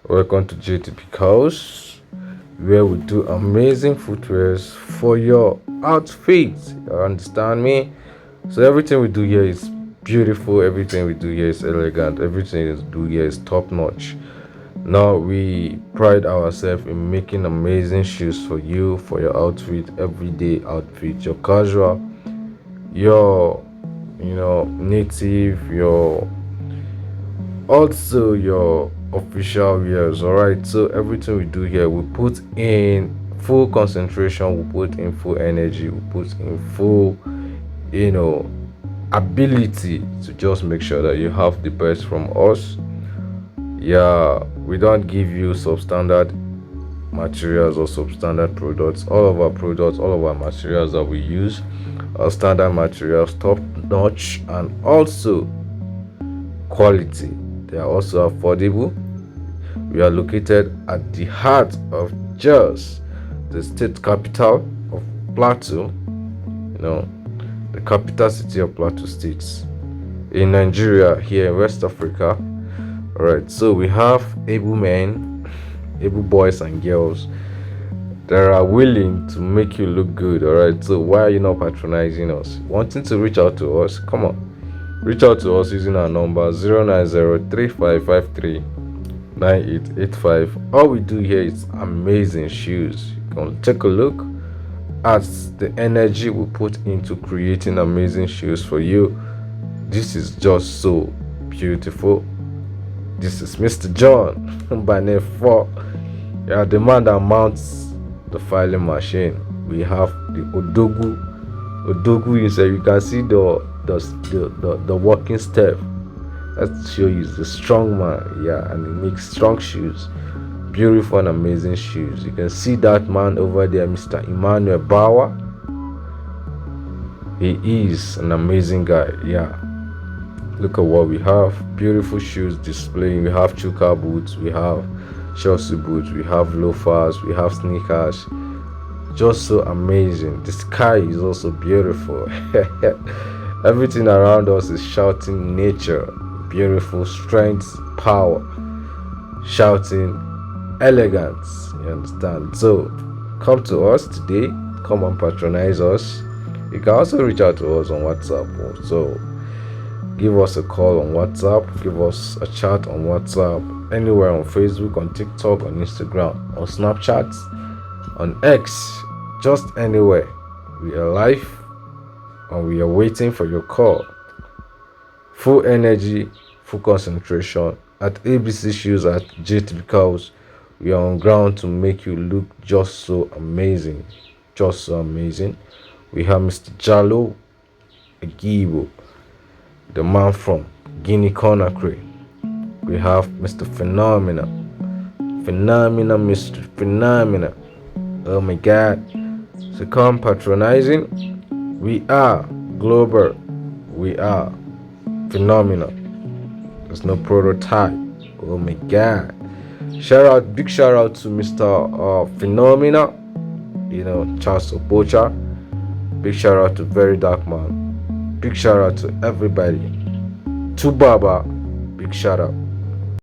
Welcome to JTP House, where we do amazing footwears for your outfits. You understand me? So everything we do here is beautiful. Everything we do here is elegant. Everything we do here is top notch. Now we pride ourselves in making amazing shoes for you, for your outfit, everyday outfit, your casual, your native, your also your official wears. All right, so everything we do here, we put in full concentration, we put in full energy, we put in full you know ability to just make sure that you have the best from us. Yeah, we don't give you substandard materials or substandard products. All of our products, all of our materials that we use are standard materials, top notch, and also quality. They are also affordable. We are located at the heart of Jos, the state capital of Plateau, the capital city of Plateau State in Nigeria, here in West Africa. Alright, so we have able men, able boys and girls that are willing to make you look good. Alright, so why are you not patronizing us? Wanting to reach out to us? Come on. Reach out to us using our number 09035539885. All we do here is amazing shoes. You can take a look at the energy we put into creating amazing shoes for you. This is just so beautiful. This is Mr. John by name 4. Yeah, the man that mounts the filing machine. We have the Odogu inside. You can see the walking step. Let's show you the strong man. Yeah, and he makes strong shoes, beautiful and amazing shoes. You can see that man over there, Mr. Emmanuel Bauer. He is an amazing guy. Yeah, look at what we have. Beautiful shoes displaying. We have chuka boots, we have Chelsea boots, we have loafers, we have sneakers. Just so amazing. The sky is also beautiful. Everything around us is shouting nature, beautiful, strength, power, shouting elegance. You understand? So come to us today, come and patronize us. You can also reach out to us on WhatsApp. So give us a call on WhatsApp, give us a chat on WhatsApp, anywhere on Facebook, on TikTok, on Instagram, on Snapchat, on X, just anywhere. We are live and we are waiting for your call. Full energy, full concentration at ABC Shoes at JTB Cows. We are on ground to make you look just so amazing. Just so amazing. We have Mr. Jalo Agibo, the man from Guinea Conakry. We have Mr. Phenomena, Mr. Phenomena. Oh my God. So come patronizing. We are global. We are phenomenal. There's no prototype. Oh my God. Big shout out to Mr. Phenomena. Charles Obocha. Big shout out to Very Dark Man. Big shout out to everybody. To Baba. Big shout out.